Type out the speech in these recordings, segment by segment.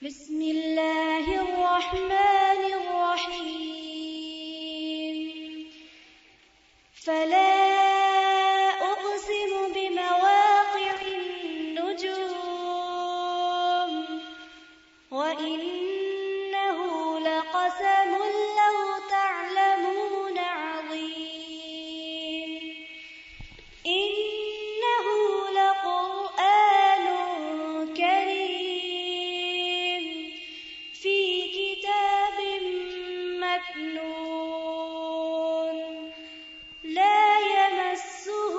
بسم اللہ الرحمن الرحیم فلا اقسم بمواقع النجوم وإنه لقسم لو تعلمون عظیم إنه لقرآن كريم في كتاب مكنون لا يمسه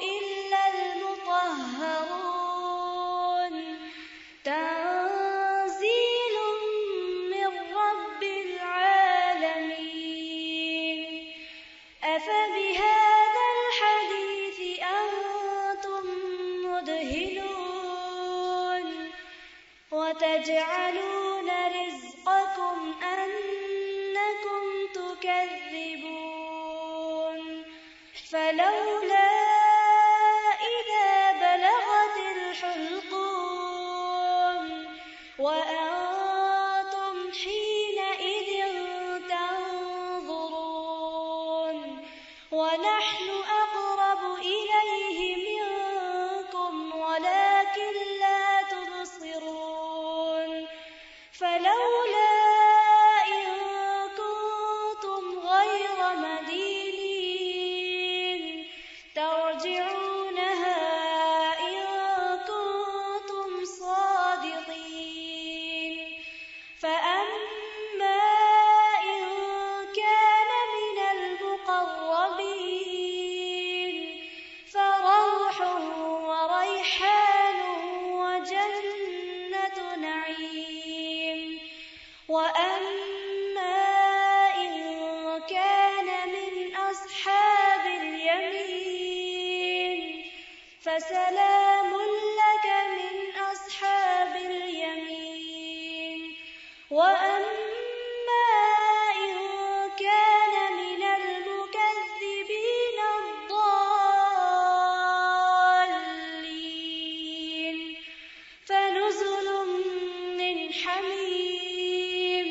إلا المطهرون تنزيل من رب العالمين أفبهذا الحديث أنتم مدهنون وتجعلون رزقكم أنكم تكذبون فلولا إذا بلغت الحلقوم وأنتم حينئذ تنظرون ونحن أقرب إليه منكم ولكن لا تبصرون فلولا إن كنتم غير مدينين ترجعونها إن كنتم صادقين فأما إن كان من المقربين فروح وريحان وجنة نعيم وأما إن كان من أصحاب اليمين فسلام لك من أصحاب اليمين وأما إن كان من المكذبين الضالين فنزل من حميم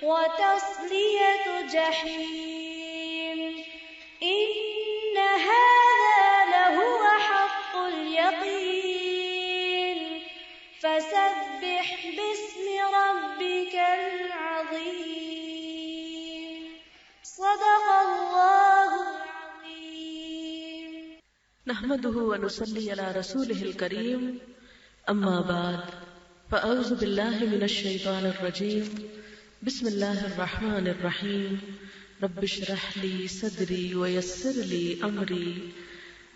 وتصلية جحيم إن هذا لهو حق اليقين فسبح باسم ربك العظيم صدق الله العظيم نحمده ونصلي على رسوله الكريم اما بعد فاعوذ بالله من الشيطان الرجيم بسم الله الرحمن الرحيم رب اشرح لي صدري ويسر لي امري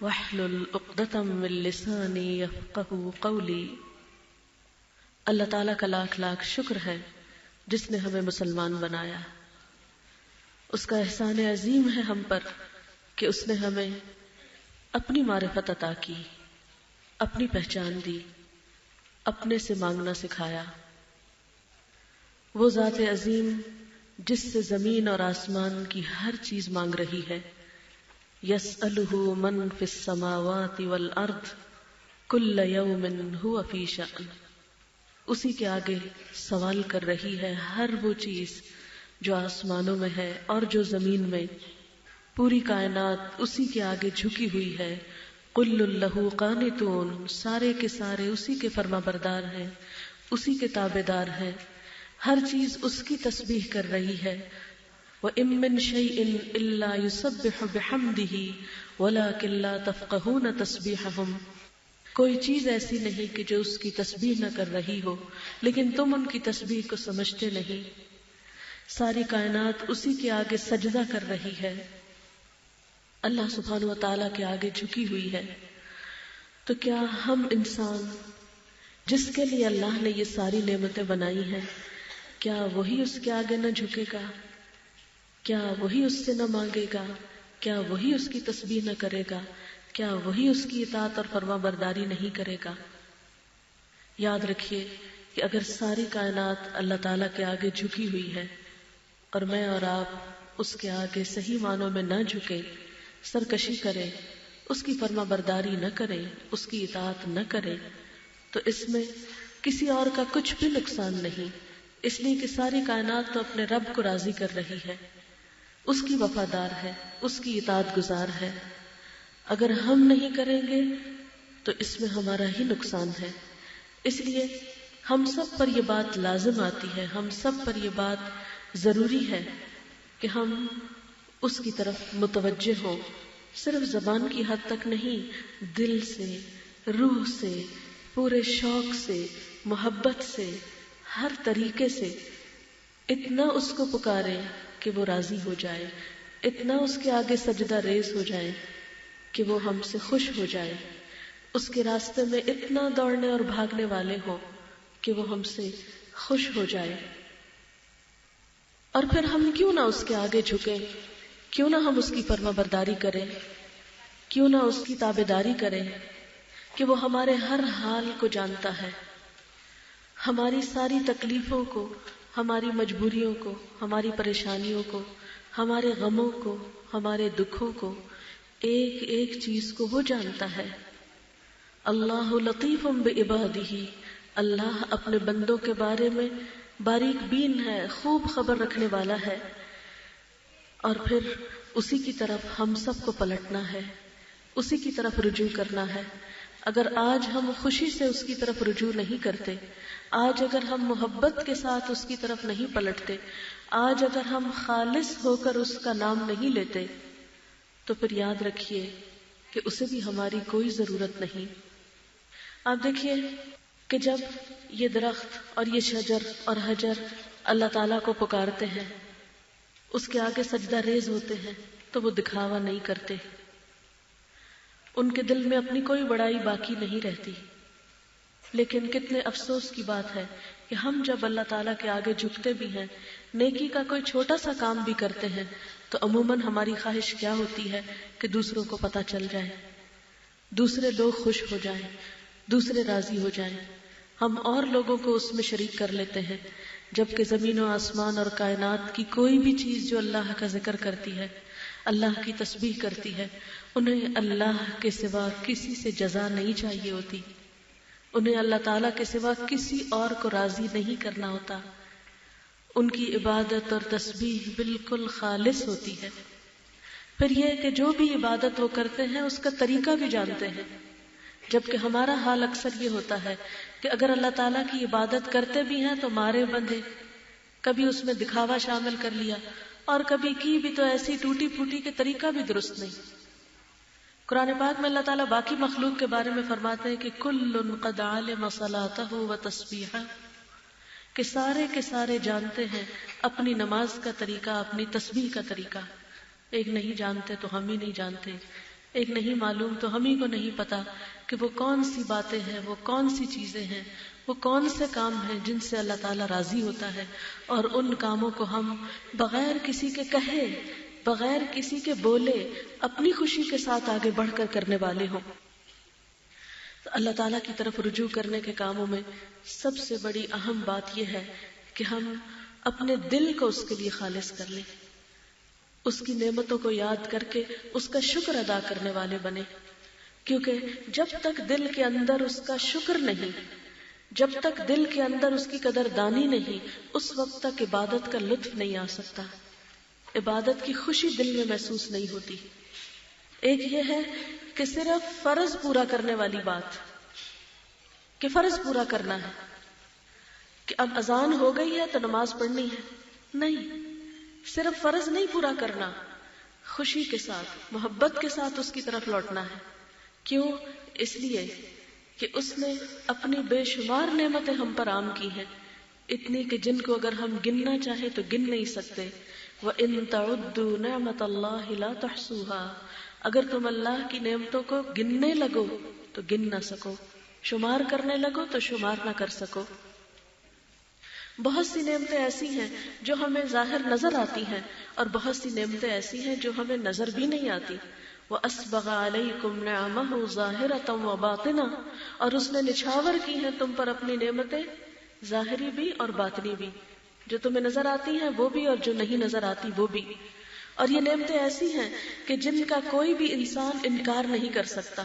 واحلل عقدة من لساني يفقهوا قولي۔ اللہ تعالیٰ کا لاکھ لاکھ شکر ہے جس نے ہمیں مسلمان بنایا۔ اس کا احسان عظیم ہے ہم پر کہ اس نے ہمیں اپنی معرفت عطا کی، اپنی پہچان دی، اپنے سے مانگنا سکھایا۔ وہ ذات عظیم جس سے زمین اور آسمان کی ہر چیز مانگ رہی ہے، یسألہ من فی السماوات والارض کل یوم هو فی شأن، اسی کے آگے سوال کر رہی ہے ہر وہ چیز جو آسمانوں میں ہے اور جو زمین میں، پوری کائنات اسی کے آگے جھکی ہوئی ہے۔ کل لہ قانتون، سارے کے سارے اسی کے فرما بردار ہیں، اسی کے تابع دار ہیں، ہر چیز اس کی تسبیح کر رہی ہے۔ وَإِن مِّن شَيْءٍ إِلَّا يُسَبِّحُ بِحَمْدِهِ وَلَٰكِن لَّا تَفْقَهُونَ تَسْبِيحَهُمْ، کوئی چیز ایسی نہیں کہ جو اس کی تسبیح نہ کر رہی ہو، لیکن تم ان کی تسبیح کو سمجھتے نہیں۔ ساری کائنات اسی کے آگے سجدہ کر رہی ہے، اللہ سبحانہ وتعالیٰ کے آگے جھکی ہوئی ہے۔ تو کیا ہم انسان جس کے لیے اللہ نے یہ ساری نعمتیں بنائی ہیں، کیا وہی اس کے آگے نہ جھکے گا؟ کیا وہی اس سے نہ مانگے گا؟ کیا وہی اس کی تسبیح نہ کرے گا؟ کیا وہی اس کی اطاعت اور فرما برداری نہیں کرے گا؟ یاد رکھیے کہ اگر ساری کائنات اللہ تعالیٰ کے آگے جھکی ہوئی ہے اور میں اور آپ اس کے آگے صحیح معنوں میں نہ جھکیں، سرکشی کریں، اس کی فرما برداری نہ کریں، اس کی اطاعت نہ کریں، تو اس میں کسی اور کا کچھ بھی نقصان نہیں، اس لیے کہ ساری کائنات تو اپنے رب کو راضی کر رہی ہے، اس کی وفادار ہے، اس کی اطاعت گزار ہے۔ اگر ہم نہیں کریں گے تو اس میں ہمارا ہی نقصان ہے۔ اس لیے ہم سب پر یہ بات لازم آتی ہے، ہم سب پر یہ بات ضروری ہے کہ ہم اس کی طرف متوجہ ہوں، صرف زبان کی حد تک نہیں، دل سے، روح سے، پورے شوق سے، محبت سے، ہر طریقے سے اتنا اس کو پکارے کہ وہ راضی ہو جائے، اتنا اس کے آگے سجدہ ریز ہو جائے کہ وہ ہم سے خوش ہو جائے، اس کے راستے میں اتنا دوڑنے اور بھاگنے والے ہوں کہ وہ ہم سے خوش ہو جائے۔ اور پھر ہم کیوں نہ اس کے آگے جھکیں، کیوں نہ ہم اس کی فرما برداری کریں، کیوں نہ اس کی تابعداری کریں کہ وہ ہمارے ہر حال کو جانتا ہے، ہماری ساری تکلیفوں کو، ہماری مجبوریوں کو، ہماری پریشانیوں کو، ہمارے غموں کو، ہمارے دکھوں کو، ایک ایک چیز کو وہ جانتا ہے۔ اللہ لطیف بعبادہ، اللہ اپنے بندوں کے بارے میں باریک بین ہے، خوب خبر رکھنے والا ہے۔ اور پھر اسی کی طرف ہم سب کو پلٹنا ہے، اسی کی طرف رجوع کرنا ہے۔ اگر آج ہم خوشی سے اس کی طرف رجوع نہیں کرتے، آج اگر ہم محبت کے ساتھ اس کی طرف نہیں پلٹتے، آج اگر ہم خالص ہو کر اس کا نام نہیں لیتے، تو پھر یاد رکھیے کہ اسے بھی ہماری کوئی ضرورت نہیں۔ آپ دیکھیے کہ جب یہ درخت اور یہ شجر اور حجر اللہ تعالیٰ کو پکارتے ہیں، اس کے آگے سجدہ ریز ہوتے ہیں، تو وہ دکھاوا نہیں کرتے، ان کے دل میں اپنی کوئی بڑائی باقی نہیں رہتی۔ لیکن کتنے افسوس کی بات ہے کہ ہم جب اللہ تعالیٰ کے آگے جھکتے بھی ہیں، نیکی کا کوئی چھوٹا سا کام بھی کرتے ہیں، تو عموماً ہماری خواہش کیا ہوتی ہے کہ دوسروں کو پتہ چل جائے، دوسرے لوگ خوش ہو جائیں، دوسرے راضی ہو جائیں، ہم اور لوگوں کو اس میں شریک کر لیتے ہیں، جبکہ زمین و آسمان اور کائنات کی کوئی بھی چیز جو اللہ کا ذکر کرتی ہے، اللہ کی تسبیح کرتی ہے، انہیں اللہ کے سوا کسی سے جزا نہیں چاہیے ہوتی، انہیں اللہ تعالیٰ کے سوا کسی اور کو راضی نہیں کرنا ہوتا، ان کی عبادت اور تسبیح بالکل خالص ہوتی ہے۔ پھر یہ کہ جو بھی عبادت وہ کرتے ہیں اس کا طریقہ بھی جانتے ہیں، جبکہ ہمارا حال اکثر یہ ہوتا ہے کہ اگر اللہ تعالیٰ کی عبادت کرتے بھی ہیں تو مارے بندھے، کبھی اس میں دکھاوا شامل کر لیا، اور کبھی کی بھی تو ایسی ٹوٹی پھوٹی کے طریقہ بھی درست نہیں۔ قرآن پاک میں اللہ تعالیٰ باقی مخلوق کے بارے میں فرماتے ہیں کہ کل قد علم صلاتہ و تسبیحہ، کہ سارے کے سارے جانتے ہیں اپنی نماز کا طریقہ، اپنی تسبیح کا طریقہ۔ ایک نہیں جانتے تو ہم ہی نہیں جانتے، ایک نہیں معلوم تو ہم ہی کو نہیں پتا کہ وہ کون سی باتیں ہیں، وہ کون سی چیزیں ہیں، وہ کون سے کام ہیں جن سے اللہ تعالیٰ راضی ہوتا ہے، اور ان کاموں کو ہم بغیر کسی کے کہے، بغیر کسی کے بولے، اپنی خوشی کے ساتھ آگے بڑھ کر کرنے والے ہوں۔ تو اللہ تعالیٰ کی طرف رجوع کرنے کے کاموں میں سب سے بڑی اہم بات یہ ہے کہ ہم اپنے دل کو اس کے لیے خالص کر لیں، اس کی نعمتوں کو یاد کر کے اس کا شکر ادا کرنے والے بنے، کیونکہ جب تک دل کے اندر اس کا شکر نہیں، جب تک دل کے اندر اس کی قدر دانی نہیں، اس وقت تک عبادت کا لطف نہیں آ سکتا، عبادت کی خوشی دل میں محسوس نہیں ہوتی۔ ایک یہ ہے کہ صرف فرض پورا کرنے والی بات، کہ فرض پورا کرنا ہے، کہ اب اذان ہو گئی ہے تو نماز پڑھنی ہے، نہیں، صرف فرض نہیں پورا کرنا، خوشی کے ساتھ، محبت کے ساتھ اس کی طرف لوٹنا ہے۔ کیوں؟ اس لیے کہ اس نے اپنی بے شمار نعمتیں ہم پر عام کی ہیں، اتنی کہ جن کو اگر ہم گننا چاہیں تو گن نہیں سکتے۔ وَإِن تَعُدُّوا نِعْمَةَ اللَّهِ لَا تُحْصُوهَا، اگر تم اللہ کی نعمتوں کو گننے لگو تو گن نہ سکو، شمار کرنے لگو تو شمار نہ کر سکو۔ بہت سی نعمتیں ایسی ہیں جو ہمیں ظاہر نظر آتی ہیں، اور بہت سی نعمتیں ایسی ہیں جو ہمیں نظر بھی نہیں آتی۔ وَأَسْبَغَ عَلَيْكُمْ نِعَمَهُ ظَاهِرَةً وَبَاطِنَةً، اور اس نے نچھاور کی ہیں تم پر اپنی نعمتیں، ظاہری بھی اور باطنی بھی، جو تمہیں نظر آتی ہیں وہ بھی اور جو نہیں نظر آتی وہ بھی۔ اور یہ نعمتیں ایسی ہیں کہ جن کا کوئی بھی انسان انکار نہیں کر سکتا۔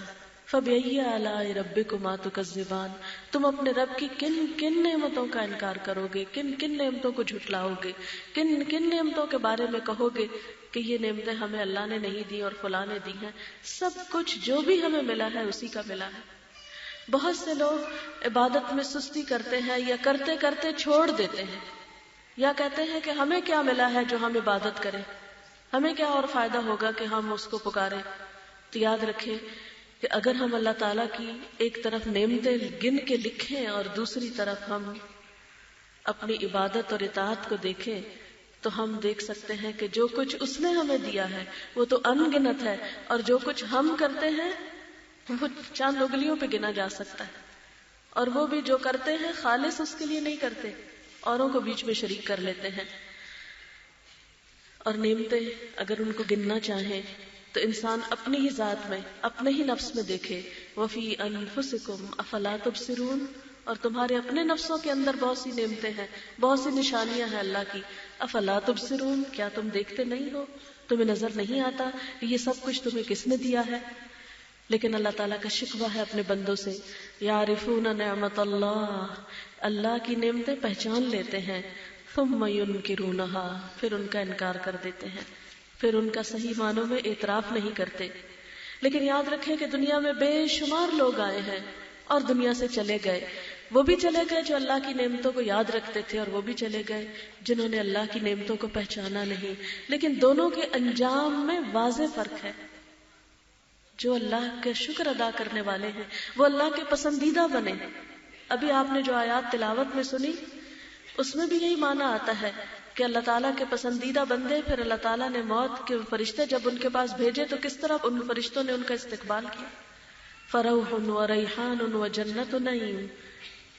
فَبِأَيِّ آلَاءِ رَبِّكُمَا تُكَذِّبَانِ، تم اپنے رب کی کن کن نعمتوں کا انکار کرو گے، کن کن نعمتوں کو جھٹلاؤ گے، کن کن نعمتوں کے بارے میں کہو گے کہ یہ نعمتیں ہمیں اللہ نے نہیں دی اور فلاں نے دی ہیں. سب کچھ جو بھی ہمیں ملا ہے اسی کا ملا ہے. بہت سے لوگ عبادت میں سستی کرتے ہیں یا کرتے کرتے چھوڑ دیتے ہیں، یا کہتے ہیں کہ ہمیں کیا ملا ہے جو ہم عبادت کریں، ہمیں کیا اور فائدہ ہوگا کہ ہم اس کو پکاریں. تو یاد رکھیں کہ اگر ہم اللہ تعالیٰ کی ایک طرف نعمتیں گن کے لکھیں اور دوسری طرف ہم اپنی عبادت اور اطاعت کو دیکھیں تو ہم دیکھ سکتے ہیں کہ جو کچھ اس نے ہمیں دیا ہے وہ تو ان گنت ہے، اور جو کچھ ہم کرتے ہیں وہ چند انگلیوں پہ گنا جا سکتا ہے، اور وہ بھی جو کرتے ہیں خالص اس کے لیے نہیں کرتے، اوروں کو بیچ میں شریک کر لیتے ہیں. اور نعمتیں اگر ان کو گننا چاہیں تو انسان اپنی ہی ذات میں، اپنے ہی نفس میں دیکھے. وفی انفسکم افلا تبصرون، اور تمہارے اپنے نفسوں کے اندر بہت سی نعمتیں ہیں، بہت سی نشانیاں ہیں اللہ کی. افلا تبصرون، کیا تم دیکھتے نہیں ہو، تمہیں نظر نہیں آتا کہ یہ سب کچھ تمہیں کس نے دیا ہے؟ لیکن اللہ تعالیٰ کا شکوہ ہے اپنے بندوں سے، یعرفون نعمت اللہ، اللہ کی نعمتیں پہچان لیتے ہیں، ثم ینکرونہا، پھر ان کا انکار کر دیتے ہیں، پھر ان کا صحیح معنوں میں اعتراف نہیں کرتے. لیکن یاد رکھیں کہ دنیا میں بے شمار لوگ آئے ہیں اور دنیا سے چلے گئے. وہ بھی چلے گئے جو اللہ کی نعمتوں کو یاد رکھتے تھے، اور وہ بھی چلے گئے جنہوں نے اللہ کی نعمتوں کو پہچانا نہیں. لیکن دونوں کے انجام میں واضح فرق ہے. جو اللہ کا شکر ادا کرنے والے ہیں وہ اللہ کے پسندیدہ بنے. ابھی آپ نے جو آیات تلاوت میں سنی اس میں بھی یہی معنی آتا ہے کہ اللہ تعالیٰ کے پسندیدہ بندے. پھر اللہ تعالیٰ نے موت کے فرشتے جب ان کے پاس بھیجے تو کس طرح ان فرشتوں نے ان کا استقبال کیا. فروح و ریحان و جنت نعیم،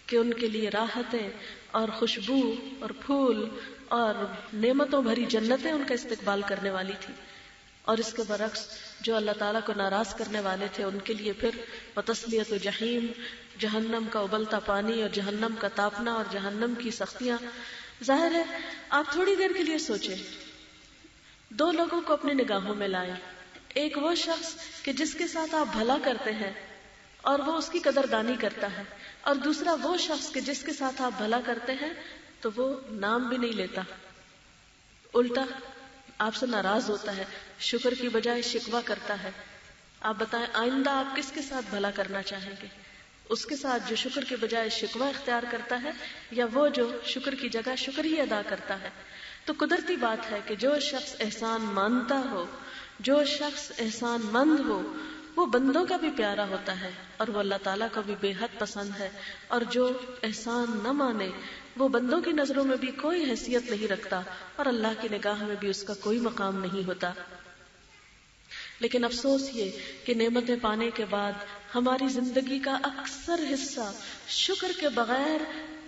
کہ ان کے لیے راحتیں اور خوشبو اور پھول اور نعمتوں بھری جنتیں ان کا استقبال کرنے والی تھی. اور اس کے برعکس جو اللہ تعالیٰ کو ناراض کرنے والے تھے ان کے لیے پھر وتصلیۃ جحیم، جہنم کا ابلتا پانی اور جہنم کا تاپنا اور جہنم کی سختیاں. ظاہر ہے آپ تھوڑی دیر کے لیے سوچیں، دو لوگوں کو اپنی نگاہوں میں لائیں. ایک وہ شخص کہ جس کے ساتھ آپ بھلا کرتے ہیں اور وہ اس کی قدردانی کرتا ہے، اور دوسرا وہ شخص کہ جس کے ساتھ آپ بھلا کرتے ہیں تو وہ نام بھی نہیں لیتا، الٹا آپ سے ناراض ہوتا ہے، شکر کی بجائے شکوہ کرتا ہے. آپ بتائیں آئندہ آپ کس کے ساتھ بھلا کرنا چاہیں گے؟ اس کے ساتھ جو شکر کے بجائے شکوہ اختیار کرتا ہے، یا وہ جو شکر کی جگہ شکر ہی ادا کرتا ہے؟ تو قدرتی بات ہے کہ جو شخص احسان مانتا ہو، جو شخص احسان مند ہو، وہ بندوں کا بھی پیارا ہوتا ہے اور وہ اللہ تعالیٰ کو بھی بے حد پسند ہے. اور جو احسان نہ مانے وہ بندوں کی نظروں میں بھی کوئی حیثیت نہیں رکھتا اور اللہ کی نگاہ میں بھی اس کا کوئی مقام نہیں ہوتا. لیکن افسوس یہ کہ نعمتیں پانے کے بعد ہماری زندگی کا اکثر حصہ شکر کے بغیر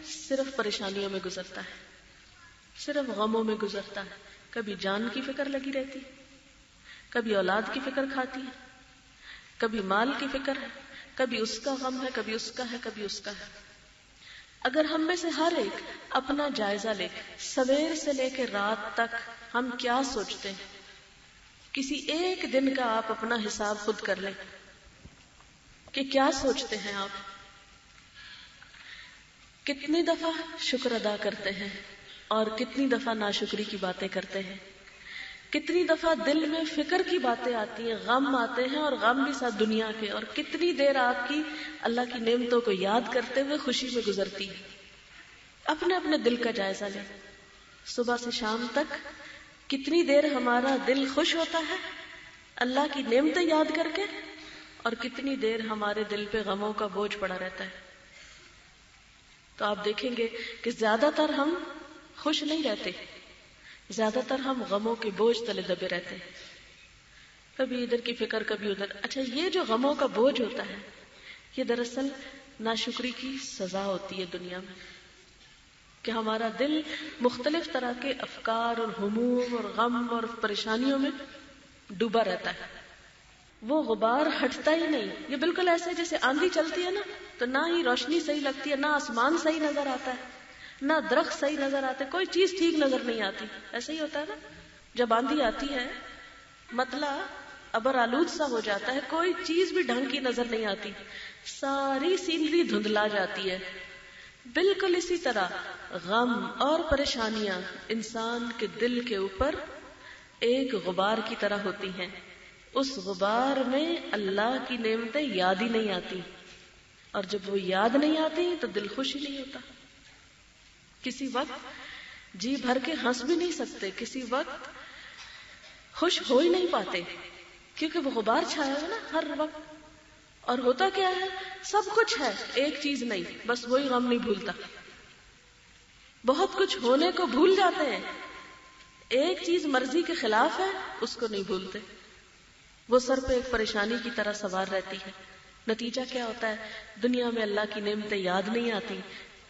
صرف پریشانیوں میں گزرتا ہے، صرف غموں میں گزرتا ہے. کبھی جان کی فکر لگی رہتی، کبھی اولاد کی فکر کھاتی ہے، کبھی مال کی فکر ہے، کبھی اس کا غم ہے، کبھی اس کا ہے، کبھی اس کا ہے. اگر ہم میں سے ہر ایک اپنا جائزہ لے، سویر سے لے کے رات تک ہم کیا سوچتے ہیں، کسی ایک دن کا آپ اپنا حساب خود کر لیں کہ کیا سوچتے ہیں آپ، کتنی دفعہ شکر ادا کرتے ہیں اور کتنی دفعہ ناشکری کی باتیں کرتے ہیں، کتنی دفعہ دل میں فکر کی باتیں آتی ہیں، غم آتے ہیں اور غم بھی ساتھ دنیا کے، اور کتنی دیر آپ کی اللہ کی نعمتوں کو یاد کرتے ہوئے خوشی میں گزرتی ہے. اپنے اپنے دل کا جائزہ لیں. صبح سے شام تک کتنی دیر ہمارا دل خوش ہوتا ہے اللہ کی نعمتیں یاد کر کے، اور کتنی دیر ہمارے دل پہ غموں کا بوجھ پڑا رہتا ہے. تو آپ دیکھیں گے کہ زیادہ تر ہم خوش نہیں رہتے، زیادہ تر ہم غموں کے بوجھ تلے دبے رہتے ہیں، کبھی ادھر کی فکر کبھی ادھر. اچھا، یہ جو غموں کا بوجھ ہوتا ہے یہ دراصل ناشکری کی سزا ہوتی ہے دنیا میں، کہ ہمارا دل مختلف طرح کے افکار اور ہموم اور غم اور پریشانیوں میں ڈوبا رہتا ہے. وہ غبار ہٹتا ہی نہیں. یہ بالکل ایسے جیسے آندھی چلتی ہے نا تو نہ ہی روشنی صحیح لگتی ہے، نہ آسمان صحیح نظر آتا ہے، نہ درخت صحیح نظر آتے، کوئی چیز ٹھیک نظر نہیں آتی. ایسے ہی ہوتا ہے نا جب آندھی آتی ہے، مطلع ابر آلود سا ہو جاتا ہے، کوئی چیز بھی ڈھنگ کی نظر نہیں آتی، ساری سینری دھندلا جاتی ہے۔ بالکل اسی طرح غم اور پریشانیاں انسان کے دل کے اوپر ایک غبار کی طرح ہوتی ہیں، اس غبار میں اللہ کی نعمتیں یاد ہی نہیں آتی، اور جب وہ یاد نہیں آتی تو دل خوش ہی نہیں ہوتا، کسی وقت جی بھر کے ہنس بھی نہیں سکتے، کسی وقت خوش ہو ہی نہیں پاتے، کیونکہ وہ غبار چھایا ہوا نا ہر وقت۔ اور ہوتا کیا ہے، سب کچھ ہے، ایک چیز نہیں، بس وہی غم نہیں بھولتا۔ بہت کچھ ہونے کو بھول جاتے ہیں، ایک چیز مرضی کے خلاف ہے، اس کو نہیں بھولتے، وہ سر پہ ایک پریشانی کی طرح سوار رہتی ہے۔ نتیجہ کیا ہوتا ہے، دنیا میں اللہ کی نعمتیں یاد نہیں آتی،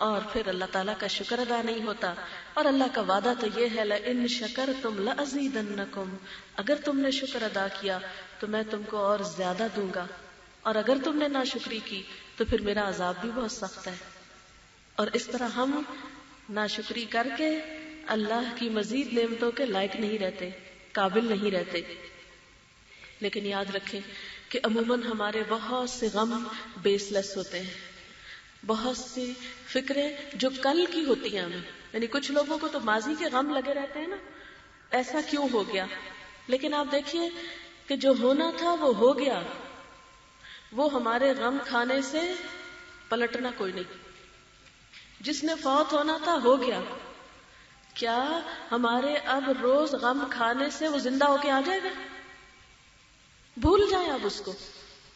اور پھر اللہ تعالیٰ کا شکر ادا نہیں ہوتا، اور اللہ کا وعدہ تو یہ ہے لَإِن شَكَرْتُمْ لَأَزِيدَنَّكُمْ، اگر تم نے شکر ادا کیا تو میں تم کو اور زیادہ دوں گا، اور اگر تم نے ناشکری کی تو پھر میرا عذاب بھی بہت سخت ہے۔ اور اس طرح ہم ناشکری کر کے اللہ کی مزید نعمتوں کے لائق نہیں رہتے، قابل نہیں رہتے۔ لیکن یاد رکھیں کہ عموماً ہمارے بہت سے غم بیس لیس ہوتے ہیں، بہت سی فکریں جو کل کی ہوتی ہیں ہمیں، یعنی کچھ لوگوں کو تو ماضی کے غم لگے رہتے ہیں نا، ایسا کیوں ہو گیا، لیکن آپ دیکھیے کہ جو ہونا تھا وہ ہو گیا، وہ ہمارے غم کھانے سے پلٹنا کوئی نہیں۔ جس نے فوت ہونا تھا ہو گیا، کیا ہمارے اب روز غم کھانے سے وہ زندہ ہو کے آ جائے گا؟ بھول جائیں، اب اس کو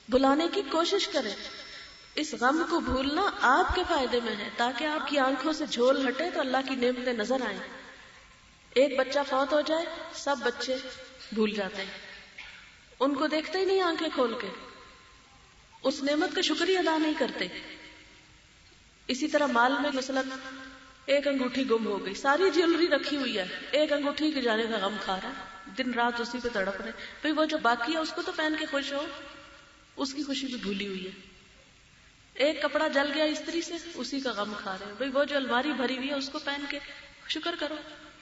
بھلانے کی کوشش کریں۔ اس غم کو بھولنا آپ کے فائدے میں ہے، تاکہ آپ کی آنکھوں سے جھول ہٹے تو اللہ کی نعمتیں نظر آئیں۔ ایک بچہ فوت ہو جائے، سب بچے بھول جاتے ہیں، ان کو دیکھتے ہی نہیں آنکھیں کھول کے، اس نعمت کا شکریہ ادا نہیں کرتے۔ اسی طرح مال میں مثلا ایک انگوٹھی گم ہو گئی، ساری جیولری رکھی ہوئی ہے، ایک انگوٹھی کے جانے کا غم کھا رہا ہے، دن رات اسی پہ تڑپ رہے، بھئی وہ جو باقی ہے اس کو تو پہن کے خوش ہو، اس کی خوشی بھی بھولی ہوئی ہے۔ ایک کپڑا جل گیا استری سے، اسی کا غم کھا رہے ہیں، بھئی وہ جو الماری بھری ہوئی ہے اس کو پہن کے شکر کرو،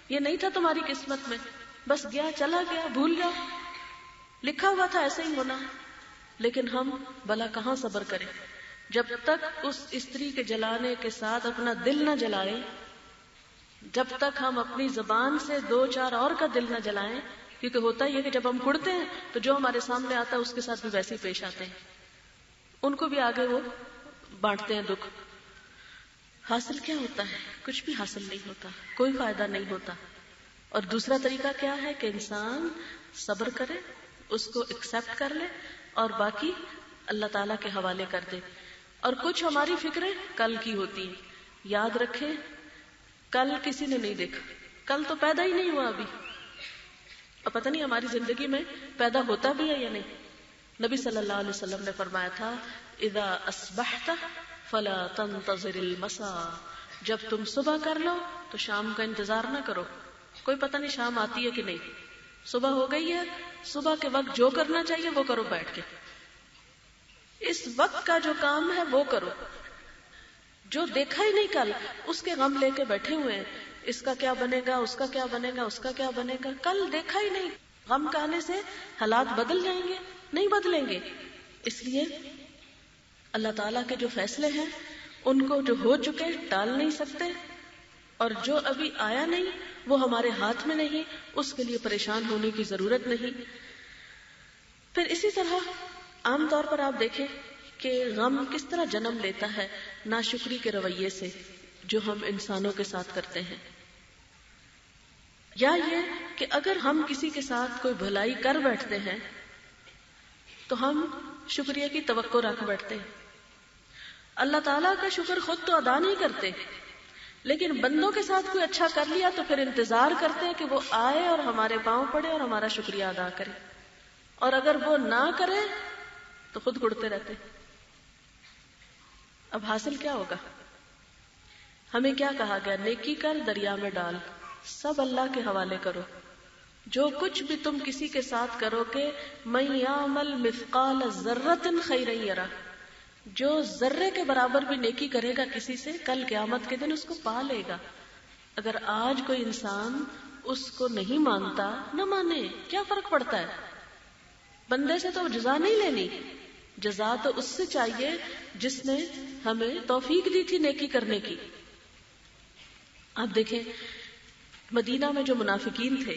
یہ نہیں تھا تمہاری قسمت میں، بس گیا چلا گیا، بھول جاؤ، لکھا ہوا تھا ایسے ہی ہونا۔ لیکن ہم بھلا کہاں صبر کریں جب تک اس استری کے جلانے کے ساتھ اپنا دل نہ جلائیں، جب تک ہم اپنی زبان سے دو چار اور کا دل نہ جلائیں، کیونکہ ہوتا یہ کہ جب ہم کڑتے ہیں تو جو ہمارے سامنے آتا ہے اس کے ساتھ بھی ویسے ہی پیش آتے ہیں، ان کو بھی آگے وہ بانٹتے ہیں دکھ۔ حاصل کیا ہوتا ہے؟ کچھ بھی حاصل نہیں ہوتا، کوئی فائدہ نہیں ہوتا۔ اور دوسرا طریقہ کیا ہے کہ انسان صبر کرے، اس کو ایکسپٹ کر لے اور باقی اللہ تعالیٰ کے حوالے کر دے۔ اور کچھ ہماری فکریں کل کی ہوتی ہیں، یاد رکھیں کل کسی نے نہیں دیکھا، کل تو پیدا ہی نہیں ہوا ابھی، اور پتہ نہیں ہماری زندگی میں پیدا ہوتا بھی ہے یا نہیں۔ نبی صلی اللہ علیہ وسلم نے فرمایا تھا اذا اصبحت فلا تنتظر المساء، جب تم صبح کر لو تو شام کا انتظار نہ کرو، کوئی پتہ نہیں شام آتی ہے کہ نہیں، صبح ہو گئی ہے، صبح کے وقت جو کرنا چاہیے وہ کرو، بیٹھ کے اس وقت کا جو کام ہے وہ کرو۔ جو دیکھا ہی نہیں کل، اس کے غم لے کے بیٹھے ہوئے ہیں، اس کا کیا بنے گا، اس کا کیا بنے گا، اس کا کیا بنے گا، کل دیکھا ہی نہیں۔ غم کہنے سے حالات بدل جائیں گے؟ نہیں بدلیں گے۔ اس لیے اللہ تعالیٰ کے جو فیصلے ہیں ان کو جو ہو چکے ٹال نہیں سکتے، اور جو ابھی آیا نہیں وہ ہمارے ہاتھ میں نہیں، اس کے لیے پریشان ہونے کی ضرورت نہیں۔ پھر اسی طرح عام طور پر آپ دیکھیں کہ غم کس طرح جنم لیتا ہے، ناشکری کے رویے سے جو ہم انسانوں کے ساتھ کرتے ہیں، یا یہ کہ اگر ہم کسی کے ساتھ کوئی بھلائی کر بیٹھتے ہیں تو ہم شکریہ کی توقع رکھ بیٹھتے ہیں۔ اللہ تعالیٰ کا شکر خود تو ادا نہیں کرتے، لیکن بندوں کے ساتھ کوئی اچھا کر لیا تو پھر انتظار کرتے ہیں کہ وہ آئے اور ہمارے پاؤں پڑے اور ہمارا شکریہ ادا کرے، اور اگر وہ نہ کرے تو خود گڑتے رہتے۔ اب حاصل کیا ہوگا؟ ہمیں کیا کہا گیا؟ نیکی کر دریا میں ڈال، سب اللہ کے حوالے کرو۔ جو کچھ بھی تم کسی کے ساتھ کرو گے، من یعمل مثقال ذرۃ خیرا یرہ، جو ذرے کے برابر بھی نیکی کرے گا کسی سے، کل قیامت کے دن اس کو پا لے گا۔ اگر آج کوئی انسان اس کو نہیں مانتا، نہ مانے، کیا فرق پڑتا ہے؟ بندے سے تو جزا نہیں لینی، جزا تو اس سے چاہیے جس نے ہمیں توفیق دی تھی نیکی کرنے کی۔ آپ دیکھیں مدینہ میں جو منافقین تھے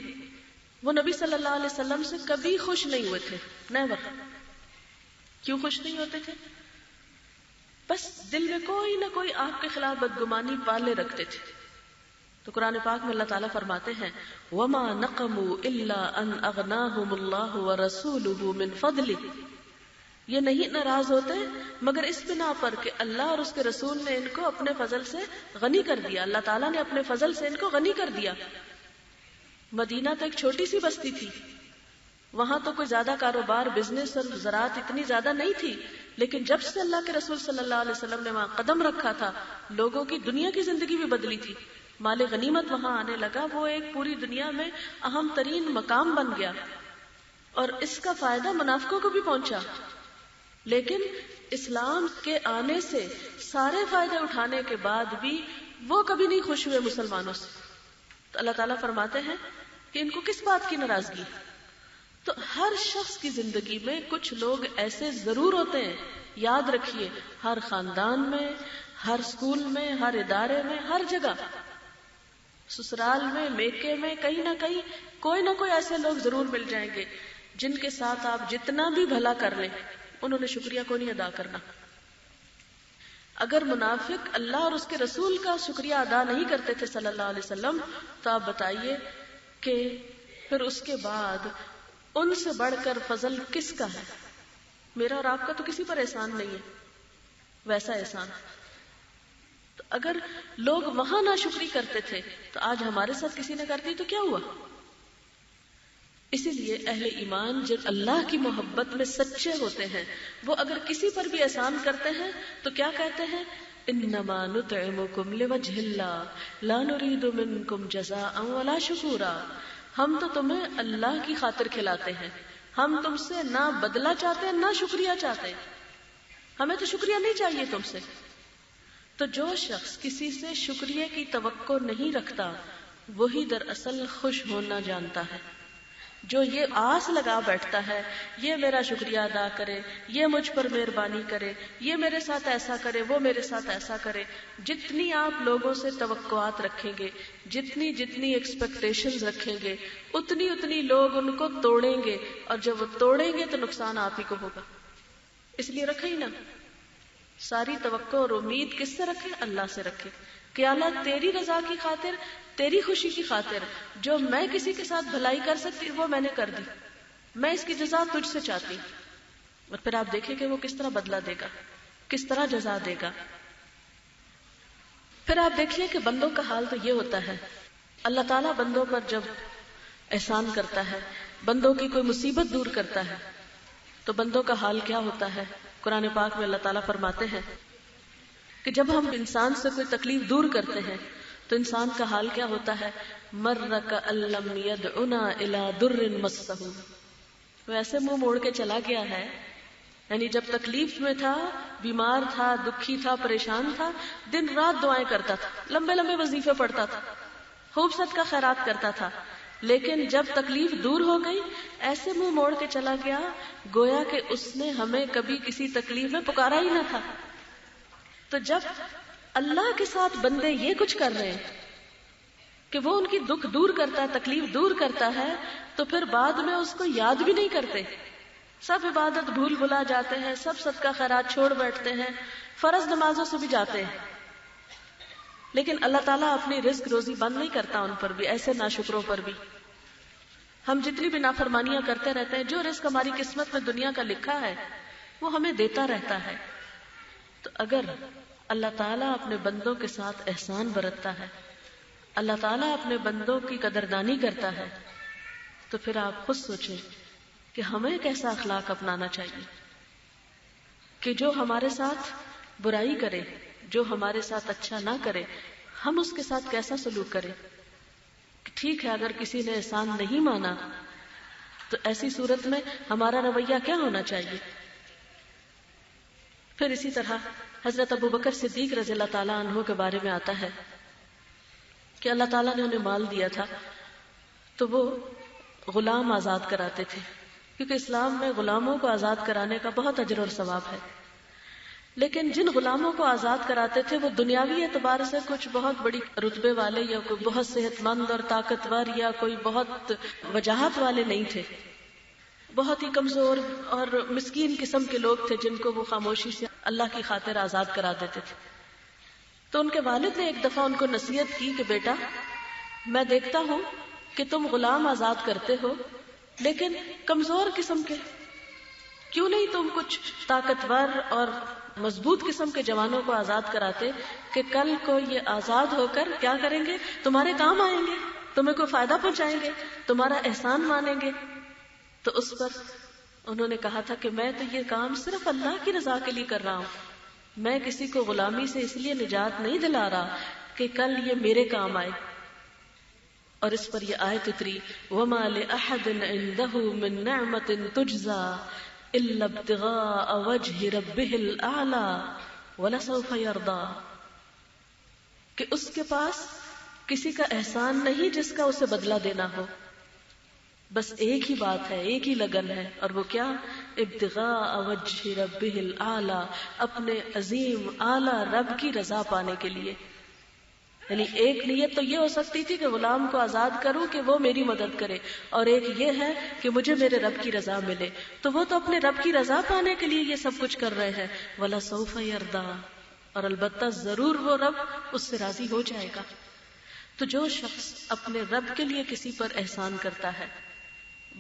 وہ نبی صلی اللہ علیہ وسلم سے کبھی خوش نہیں ہوئے تھے، نیور۔ کیوں خوش نہیں ہوتے تھے؟ بس دل میں کوئی نہ کوئی آپ کے خلاف بدگمانی پالے رکھتے تھے۔ تو قرآن پاک میں اللہ تعالیٰ فرماتے ہیں وَمَا نَقَمُوا إِلَّا أَنْ أَغْنَاهُمُ اللَّهُ وَرَسُولُهُ مِنْ فَضْلِهِ، یہ نہیں ناراض ہوتے مگر اس بنا پر کہ اللہ اور اس کے رسول نے ان کو اپنے فضل سے غنی کر دیا، اللہ تعالیٰ نے اپنے فضل سے ان کو غنی کر دیا۔ مدینہ تو ایک چھوٹی سی بستی تھی، وہاں تو کوئی زیادہ کاروبار، بزنس اور زراعت اتنی زیادہ نہیں تھی، لیکن جب سے اللہ کے رسول صلی اللہ علیہ وسلم نے وہاں قدم رکھا تھا لوگوں کی دنیا کی زندگی بھی بدلی تھی۔ مال غنیمت وہاں آنے لگا، وہ ایک پوری دنیا میں اہم ترین مقام بن گیا اور اس کا فائدہ منافقوں کو بھی پہنچا۔ لیکن اسلام کے آنے سے سارے فائدے اٹھانے کے بعد بھی وہ کبھی نہیں خوش ہوئے مسلمانوں سے۔ تو اللہ تعالیٰ فرماتے ہیں کہ ان کو کس بات کی ناراضگی؟ تو ہر شخص کی زندگی میں کچھ لوگ ایسے ضرور ہوتے ہیں، یاد رکھیے، ہر خاندان میں، ہر اسکول میں، ہر ادارے میں، ہر جگہ، سسرال میں، میکے میں، کہیں نہ کہیں کوئی نہ کوئی ایسے لوگ ضرور مل جائیں گے جن کے ساتھ آپ جتنا بھی بھلا کر لیں انہوں نے شکریہ کو نہیں ادا کرنا۔ اگر منافق اللہ اور اس کے رسول کا شکریہ ادا نہیں کرتے تھے صلی اللہ علیہ وسلم، تو آپ بتائیے کہ پھر اس کے بعد ان سے بڑھ کر فضل کس کا ہے؟ میرا اور آپ کا تو کسی پر احسان نہیں ہے ویسا احسان۔ تو اگر لوگ وہاں ناشکری کرتے تھے تو آج ہمارے ساتھ کسی نے کر دی تو کیا ہوا؟ اسی لیے اہل ایمان جب اللہ کی محبت میں سچے ہوتے ہیں وہ اگر کسی پر بھی احسان کرتے ہیں تو کیا کہتے ہیں؟ انما نطعمکم لوجہ اللہ لا نرید منکم جزاء ولا شکورا، ہم تو تمہیں اللہ کی خاطر کھلاتے ہیں، ہم تم سے نہ بدلہ چاہتے ہیں نہ شکریہ چاہتے ہیں، ہمیں تو شکریہ نہیں چاہیے تم سے۔ تو جو شخص کسی سے شکریہ کی توقع نہیں رکھتا وہی دراصل خوش ہونا جانتا ہے۔ جو یہ آس لگا بیٹھتا ہے یہ میرا شکریہ ادا کرے، یہ مجھ پر مہربانی کرے، یہ میرے ساتھ ایسا کرے، وہ میرے ساتھ ایسا کرے، جتنی آپ لوگوں سے توقعات رکھیں گے، جتنی ایکسپیکٹیشنز رکھیں گے، اتنی لوگ ان کو توڑیں گے، اور جب وہ توڑیں گے تو نقصان آپ ہی کو ہوگا۔ اس لیے رکھے ہی نا، ساری توقع اور امید کس سے رکھے؟ اللہ سے رکھے کہ اللہ تیری رضا کی خاطر، تیری خوشی کی خاطر جو میں کسی کے ساتھ بھلائی کر سکتی وہ میں نے کر دی، میں اس کی جزا تجھ سے چاہتی ہوں۔ اور پھر آپ دیکھیں کہ وہ کس طرح بدلہ دے گا، کس طرح جزا دے گا۔ پھر آپ دیکھیے کہ بندوں کا حال تو یہ ہوتا ہے، اللہ تعالیٰ بندوں پر جب احسان کرتا ہے، بندوں کی کوئی مصیبت دور کرتا ہے تو بندوں کا حال کیا ہوتا ہے؟ قرآن پاک میں اللہ تعالیٰ فرماتے ہیں کہ جب ہم انسان سے کوئی تکلیف دور کرتے ہیں تو انسان کا حال کیا ہوتا ہے؟ مرک الم یدعنا الی در مسہ، وہ ایسے منہ موڑ کے چلا گیا ہے، یعنی جب تکلیف میں تھا، بیمار تھا، دکھی تھا، پریشان تھا، دن رات دعائیں کرتا تھا، لمبے لمبے وظیفے پڑھتا تھا، خوب صدقہ خیرات کرتا تھا، لیکن جب تکلیف دور ہو گئی ایسے منہ موڑ کے چلا گیا گویا کہ اس نے ہمیں کبھی کسی تکلیف میں پکارا ہی نہ تھا۔ تو جب اللہ کے ساتھ بندے یہ کچھ کر رہے ہیں کہ وہ ان کی دکھ دور کرتا ہے، تکلیف دور کرتا ہے، تو پھر بعد میں اس کو یاد بھی نہیں کرتے، سب عبادت بھول بھلا جاتے ہیں، سب صدقہ خیرات چھوڑ بیٹھتے ہیں، فرض نمازوں سے بھی جاتے ہیں، لیکن اللہ تعالیٰ اپنی رزق روزی بند نہیں کرتا ان پر بھی، ایسے ناشکروں پر بھی۔ ہم جتنی بھی نافرمانیاں کرتے رہتے ہیں، جو رزق ہماری قسمت میں دنیا کا لکھا ہے وہ ہمیں دیتا رہتا ہے۔ تو اگر اللہ تعالیٰ اپنے بندوں کے ساتھ احسان برتتا ہے، اللہ تعالیٰ اپنے بندوں کی قدردانی کرتا ہے، تو پھر آپ خود سوچیں کہ ہمیں کیسا اخلاق اپنانا چاہیے کہ جو ہمارے ساتھ برائی کرے، جو ہمارے ساتھ اچھا نہ کرے، ہم اس کے ساتھ کیسا سلوک کریں۔ ٹھیک ہے اگر کسی نے احسان نہیں مانا تو ایسی صورت میں ہمارا رویہ کیا ہونا چاہیے۔ پھر اسی طرح حضرت ابوبکر صدیق رضی اللہ تعالیٰ عنہ کے بارے میں آتا ہے کہ اللہ تعالیٰ نے انہیں مال دیا تھا تو وہ غلام آزاد کراتے تھے، کیونکہ اسلام میں غلاموں کو آزاد کرانے کا بہت اجر اور ثواب ہے. لیکن جن غلاموں کو آزاد کراتے تھے وہ دنیاوی اعتبار سے کچھ بہت بڑی رتبے والے یا کوئی بہت صحت مند اور طاقتور یا کوئی بہت وجاہت والے نہیں تھے. بہت ہی کمزور اور مسکین قسم کے لوگ تھے جن کو وہ خاموشی سے اللہ کی خاطر آزاد کرا دیتے تھے. تو ان کے والد نے ایک دفعہ ان کو نصیحت کی کہ بیٹا، میں دیکھتا ہوں کہ تم غلام آزاد کرتے ہو لیکن کمزور قسم کے، کیوں نہیں تم کچھ طاقتور اور مضبوط قسم کے جوانوں کو آزاد کراتے کہ کل کو یہ آزاد ہو کر کیا کریں گے؟ تمہارے کام آئیں گے، تمہیں کوئی فائدہ پہنچائیں گے، تمہارا احسان مانیں گے. تو اس پر انہوں نے کہا تھا کہ میں تو یہ کام صرف اللہ کی رضا کے لیے کر رہا ہوں، میں کسی کو غلامی سے اس لیے نجات نہیں دلا رہا کہ کل یہ میرے کام آئے. اور اس پر یہ آیت اتری، وَمَا لِأَحَدٍ عِندَهُ مِن نِعْمَةٍ تُجْزَى إِلَّا ابْتِغَاءَ وَجْهِ رَبِّهِ الْأَعْلَى وَلَسَوْفَ يَرْضَى، کہ اس کے پاس کسی کا احسان نہیں جس کا اسے بدلہ دینا ہو، بس ایک ہی بات ہے، ایک ہی لگن ہے، اور وہ کیا؟ ابتغاء وجہ ربہ الأعلی، اپنے عظیم اعلی رب کی رضا پانے کے لیے. یعنی ایک نیت تو یہ ہو سکتی تھی کہ غلام کو آزاد کروں کہ وہ میری مدد کرے، اور ایک یہ ہے کہ مجھے میرے رب کی رضا ملے. تو وہ تو اپنے رب کی رضا پانے کے لیے یہ سب کچھ کر رہے ہیں. وَلَسَوْفَ يَرْضَىٰ، اور البتہ ضرور وہ رب اس سے راضی ہو جائے گا. تو جو شخص اپنے رب کے لیے کسی پر احسان کرتا ہے،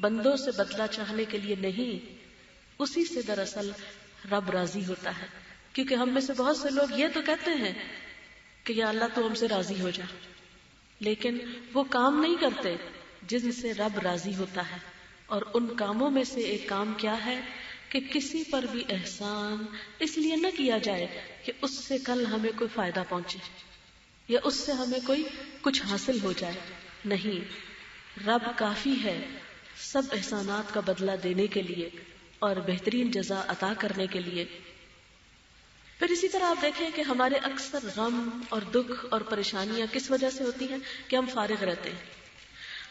بندوں سے بدلہ چاہنے کے لیے نہیں، اسی سے دراصل رب راضی ہوتا ہے. کیونکہ ہم میں سے بہت سے لوگ یہ تو کہتے ہیں کہ یا اللہ تو ہم سے راضی ہو جا، لیکن وہ کام نہیں کرتے جن سے رب راضی ہوتا ہے. اور ان کاموں میں سے ایک کام کیا ہے کہ کسی پر بھی احسان اس لیے نہ کیا جائے کہ اس سے کل ہمیں کوئی فائدہ پہنچے یا اس سے ہمیں کوئی کچھ حاصل ہو جائے. نہیں، رب کافی ہے سب احسانات کا بدلہ دینے کے لیے اور بہترین جزا عطا کرنے کے لیے. پھر اسی طرح آپ دیکھیں کہ ہمارے اکثر غم اور دکھ اور پریشانیاں کس وجہ سے ہوتی ہیں کہ ہم فارغ رہتے ہیں.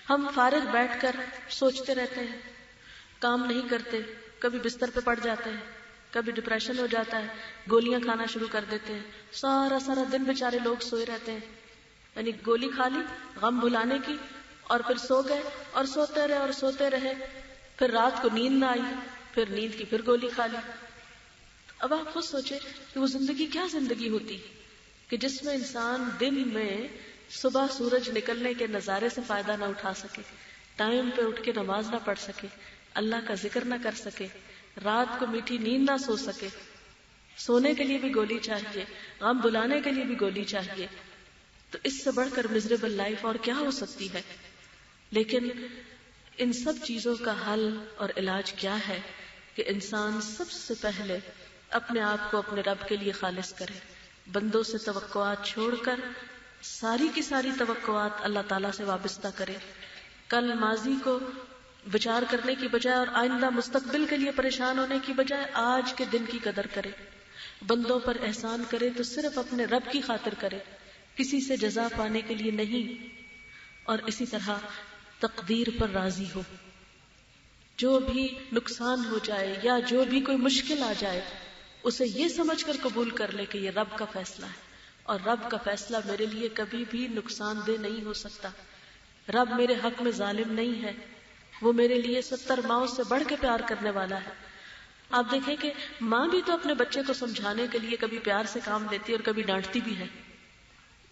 ہم فارغ بیٹھ کر سوچتے رہتے ہیں، کام نہیں کرتے، کبھی بستر پہ پڑ جاتے ہیں، کبھی ڈپریشن ہو جاتا ہے، گولیاں کھانا شروع کر دیتے ہیں. سارا دن بیچارے لوگ سوئے رہتے ہیں، یعنی گولی کھا لی غم بھلانے کی، اور پھر سو گئے اور سوتے رہے، پھر رات کو نیند نہ آئی، پھر نیند کی پھر گولی کھا لی. اب آپ خود سوچیں کہ وہ زندگی کیا زندگی ہوتی کہ جس میں انسان دن میں صبح سورج نکلنے کے نظارے سے فائدہ نہ اٹھا سکے، ٹائم پہ اٹھ کے نماز نہ پڑھ سکے، اللہ کا ذکر نہ کر سکے، رات کو میٹھی نیند نہ سو سکے. سونے کے لیے بھی گولی چاہیے، غم بلانے کے لیے بھی گولی چاہیے. تو اس سے بڑھ کر مزریبل لائف اور کیا ہو سکتی ہے؟ لیکن ان سب چیزوں کا حل اور علاج کیا ہے کہ انسان سب سے پہلے اپنے آپ کو اپنے رب کے لیے خالص کرے، بندوں سے توقعات چھوڑ کر ساری کی ساری توقعات اللہ تعالیٰ سے وابستہ کرے. کل ماضی کو بچار کرنے کی بجائے اور آئندہ مستقبل کے لیے پریشان ہونے کی بجائے آج کے دن کی قدر کرے. بندوں پر احسان کرے تو صرف اپنے رب کی خاطر کرے، کسی سے جزا پانے کے لیے نہیں. اور اسی طرح تقدیر پر راضی ہو، جو بھی نقصان ہو جائے یا جو بھی کوئی مشکل آ جائے اسے یہ سمجھ کر قبول کر لے کہ یہ رب کا فیصلہ ہے، اور رب کا فیصلہ میرے لیے کبھی بھی نقصان دہ نہیں ہو سکتا. رب میرے حق میں ظالم نہیں ہے، وہ میرے لیے 70 ماؤں سے بڑھ کے پیار کرنے والا ہے. آپ دیکھیں کہ ماں بھی تو اپنے بچے کو سمجھانے کے لیے کبھی پیار سے کام لیتی ہے اور کبھی ڈانٹتی بھی ہے.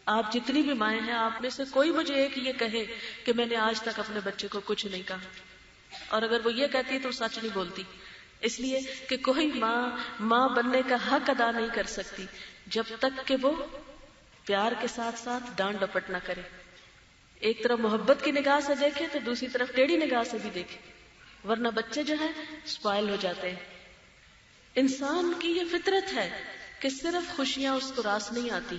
آپ جتنی بھی مائیں ہیں، آپ میں سے کوئی مجھے ایک یہ کہے کہ میں نے آج تک اپنے بچے کو کچھ نہیں کہا، اور اگر وہ یہ کہتی ہے تو سچ نہیں بولتی. اس لیے کہ کوئی ماں بننے کا حق ادا نہیں کر سکتی جب تک کہ وہ پیار کے ساتھ ساتھ ڈانٹ ڈپٹ نہ کرے. ایک طرف محبت کی نگاہ سے دیکھے تو دوسری طرف ٹیڑھی نگاہ سے بھی دیکھے، ورنہ بچے جو ہیں اسپائل ہو جاتے ہیں. انسان کی یہ فطرت ہے کہ صرف خوشیاں اس کو راس نہیں آتی،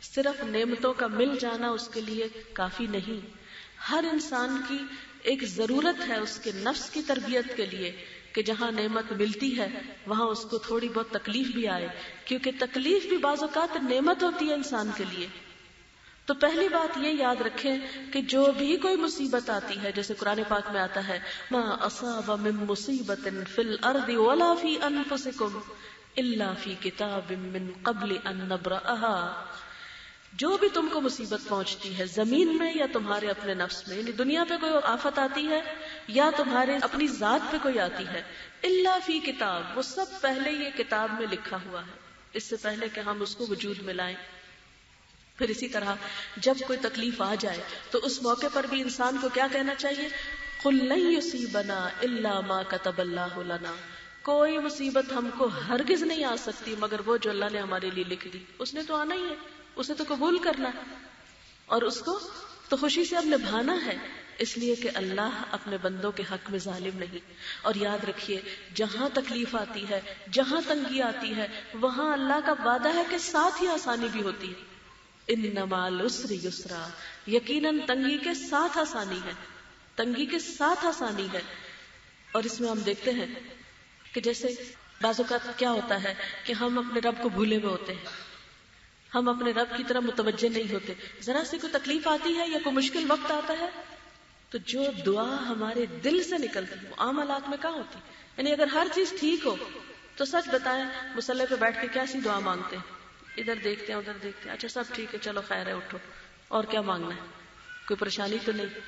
صرف نعمتوں کا مل جانا اس کے لیے کافی نہیں. ہر انسان کی ایک ضرورت ہے اس کے نفس کی تربیت کے لیے کہ جہاں نعمت ملتی ہے وہاں اس کو تھوڑی بہت تکلیف بھی آئے، کیونکہ تکلیف بھی بعض اوقات نعمت ہوتی ہے انسان کے لیے. تو پہلی بات یہ یاد رکھیں کہ جو بھی کوئی مصیبت آتی ہے، جیسے قرآن پاک میں آتا ہے ما اصاب من مصیبت فی الارض ولا فی انفسکم الا فی کتاب من قبل ان نبرأها، جو بھی تم کو مصیبت پہنچتی ہے زمین میں یا تمہارے اپنے نفس میں، یعنی دنیا پہ کوئی آفت آتی ہے یا تمہارے اپنی ذات پہ کوئی آتی ہے، الا فی کتاب، وہ سب پہلے یہ کتاب میں لکھا ہوا ہے، اس سے پہلے کہ ہم اس کو وجود میں لائیں۔ پھر اسی طرح جب کوئی تکلیف آ جائے تو اس موقع پر بھی انسان کو کیا کہنا چاہیے؟ قُل لَن يُصِيبَنَا إِلَّا مَا كَتَبَ اللَّهُ لَنَا، کوئی مصیبت ہم کو ہرگز نہیں آ سکتی مگر وہ جو اللہ نے ہمارے لیے لکھ دی، اس نے تو آنا ہی ہے، اسے تو قبول کرنا ہے اور اس کو تو خوشی سے اب نبھانا ہے، اس لیے کہ اللہ اپنے بندوں کے حق میں ظالم نہیں۔ اور یاد رکھیے جہاں تکلیف آتی ہے، جہاں تنگی آتی ہے، وہاں اللہ کا وعدہ ہے کہ ساتھ ہی آسانی بھی ہوتی ہے۔ ان مع العسر یسرا، یقیناً تنگی کے ساتھ آسانی ہے، تنگی کے ساتھ آسانی ہے۔ اور اس میں ہم دیکھتے ہیں کہ جیسے بعض اوقات کیا ہوتا ہے کہ ہم اپنے رب کو بھولے ہوئے ہوتے ہیں، ہم اپنے رب کی طرف متوجہ نہیں ہوتے، ذرا سے کوئی تکلیف آتی ہے یا کوئی مشکل وقت آتا ہے تو جو دعا ہمارے دل سے نکلتی ہے وہ عام حالات میں کہاں ہوتی، یعنی اگر ہر چیز ٹھیک ہو تو سچ بتائیں مصلی پہ بیٹھ کے کیسی دعا مانگتے ہیں؟ ادھر دیکھتے ہیں ادھر دیکھتے ہیں، اچھا سب ٹھیک ہے چلو خیر ہے اٹھو، اور کیا مانگنا ہے، کوئی پریشانی تو نہیں۔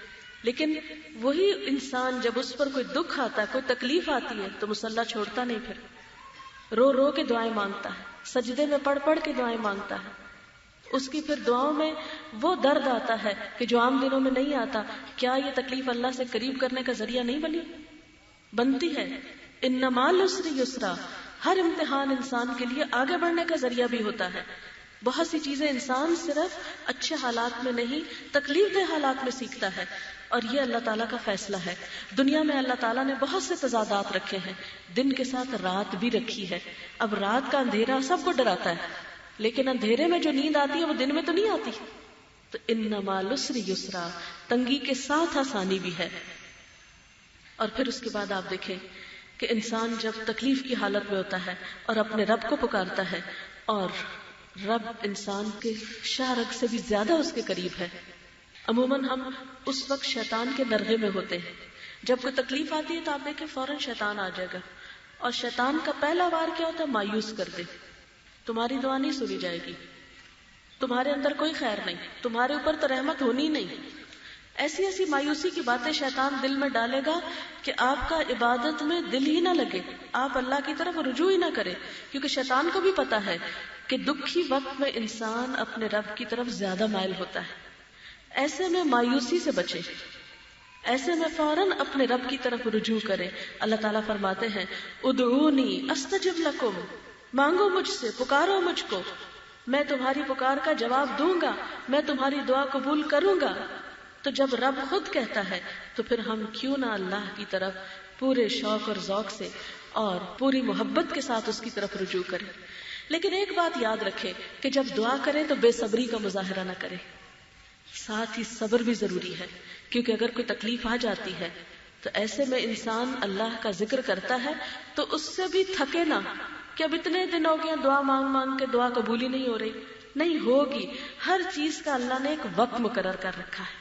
لیکن وہی انسان جب اس پر کوئی دکھ آتا ہے، کوئی تکلیف آتی ہے تو مصلی چھوڑتا نہیں، پھر رو رو کے دعائیں مانگتا ہے، سجدے میں پڑھ پڑھ کے دعائیں مانگتا ہے، اس کی پھر دعاؤں میں وہ درد آتا ہے کہ جو عام دنوں میں نہیں آتا۔ کیا یہ تکلیف اللہ سے قریب کرنے کا ذریعہ نہیں بنتی ہے؟ ان مع العسر یسرا، ہر امتحان انسان کے لیے آگے بڑھنے کا ذریعہ بھی ہوتا ہے۔ بہت سی چیزیں انسان صرف اچھے حالات میں نہیں تکلیف دہ حالات میں سیکھتا ہے، اور یہ اللہ تعالیٰ کا فیصلہ ہے۔ دنیا میں اللہ تعالیٰ نے بہت سے تضادات رکھے ہیں، دن کے ساتھ رات بھی رکھی ہے۔ اب رات کا اندھیرا سب کو ڈراتا ہے، لیکن اندھیرے میں جو نیند آتی ہے وہ دن میں تو نہیں آتی۔ تو ان مع العسر یسرا، تنگی کے ساتھ آسانی بھی ہے۔ اور پھر اس کے بعد آپ دیکھیں کہ انسان جب تکلیف کی حالت میں ہوتا ہے اور اپنے رب کو پکارتا ہے، اور رب انسان کے شاہ رگ سے بھی زیادہ اس کے قریب ہے۔ عموماً ہم اس وقت شیطان کے نرغے میں ہوتے ہیں، جب کوئی تکلیف آتی ہے تو آپ دیکھیں فوراً شیطان آ جائے گا، اور شیطان کا پہلا وار کیا ہوتا ہے؟ مایوس کر دے، تمہاری دعا نہیں سنی جائے گی، تمہارے اندر کوئی خیر نہیں، تمہارے اوپر تو رحمت ہونی نہیں۔ ایسی ایسی مایوسی کی باتیں شیطان دل میں ڈالے گا کہ آپ کا عبادت میں دل ہی نہ لگے، آپ اللہ کی طرف رجوع ہی نہ کرے، کیونکہ شیطان کو بھی پتا ہے کہ دکھی وقت میں انسان اپنے رب کی طرف زیادہ مائل ہوتا ہے۔ ایسے میں مایوسی سے بچے، ایسے میں فوراً اپنے رب کی طرف رجوع کرے۔ اللہ تعالیٰ فرماتے ہیں ادعونی استجب لکم، مانگو مجھ سے، پکارو مجھ کو، میں تمہاری پکار کا جواب دوں گا، میں تمہاری دعا قبول کروں گا۔ تو جب رب خود کہتا ہے تو پھر ہم کیوں نہ اللہ کی طرف پورے شوق اور ذوق سے اور پوری محبت کے ساتھ اس کی طرف رجوع کریں۔ لیکن ایک بات یاد رکھے کہ جب دعا کریں تو بے صبری کا مظاہرہ نہ کرے، ساتھ ہی صبر بھی ضروری ہے، کیونکہ اگر کوئی تکلیف آ جاتی ہے تو ایسے میں انسان اللہ کا ذکر کرتا ہے تو اس سے بھی تھکے نہ کہ اب اتنے دن ہو گئے دعا مانگ مانگ کے دعا قبول ہی نہیں ہو رہی، نہیں ہوگی۔ ہر چیز کا اللہ نے ایک وقت مقرر کر رکھا ہے۔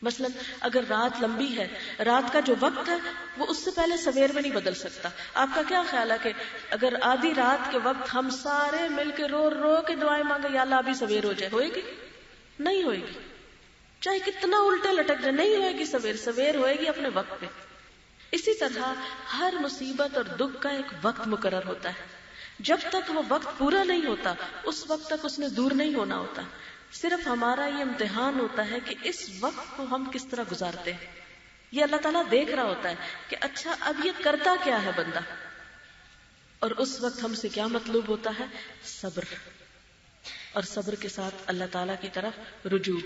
مثلا اگر رات لمبی ہے، رات کا جو وقت ہے وہ اس سے پہلے سویر میں نہیں بدل سکتا۔ آپ کا کیا خیال ہے کہ اگر آدھی رات کے وقت ہم سارے مل کے رو رو کے دعائیں مانگے یا اللہ ابھی سویر ہو جائے، ہوئے گی؟ نہیں ہوئے گی، چاہے کتنا الٹے لٹک جائے، نہیں ہوئے گی سویر، سویر ہوئے گی اپنے وقت پہ۔ اسی طرح ہر مصیبت اور دکھ کا ایک وقت مقرر ہوتا ہے، جب تک وہ وقت پورا نہیں ہوتا اس وقت تک اس نے دور نہیں ہونا ہوتا۔ صرف ہمارا یہ امتحان ہوتا ہے کہ اس وقت کو ہم کس طرح گزارتے ہیں۔ یہ اللہ تعالیٰ دیکھ رہا ہوتا ہے کہ اچھا اب یہ کرتا کیا ہے بندہ، اور اس وقت ہم سے کیا مطلوب ہوتا ہے؟ صبر، اور صبر کے ساتھ اللہ تعالیٰ کی طرف رجوع۔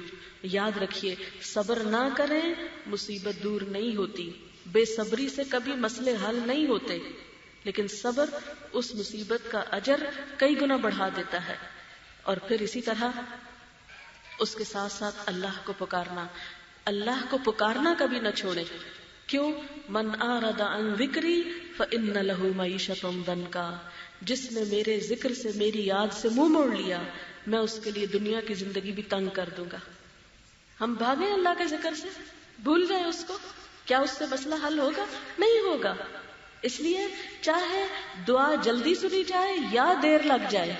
یاد رکھیے صبر نہ کریں مصیبت دور نہیں ہوتی، بے صبری سے کبھی مسئلے حل نہیں ہوتے، لیکن صبر اس مصیبت کا اجر کئی گنا بڑھا دیتا ہے۔ اور پھر اسی طرح اس کے ساتھ ساتھ اللہ کو پکارنا، اللہ کو پکارنا کبھی نہ چھوڑے۔ کیوں؟ من اعرض عن ذکری فإن له معیشۃ ضنکا، جس نے میرے ذکر سے، میری یاد سے منہ موڑ لیا، میں اس کے لیے دنیا کی زندگی بھی تنگ کر دوں گا. ہم بھاگیں اللہ کے ذکر سے, بھول جائیں اس کو. کیا اس سے مسئلہ حل ہوگا؟ نہیں ہوگا. اس لیے چاہے دعا جلدی سنی جائے یا دیر لگ جائے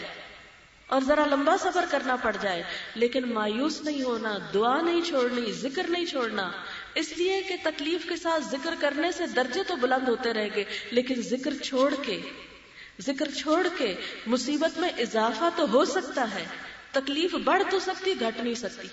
اور ذرا لمبا سفر کرنا پڑ جائے, لیکن مایوس نہیں ہونا, دعا نہیں چھوڑنی, ذکر نہیں چھوڑنا. اس لیے کہ تکلیف کے ساتھ ذکر کرنے سے درجے تو بلند ہوتے رہیں گے, لیکن ذکر چھوڑ کے مصیبت میں اضافہ تو ہو سکتا ہے. تکلیف بڑھ تو سکتی, گھٹ نہیں سکتی.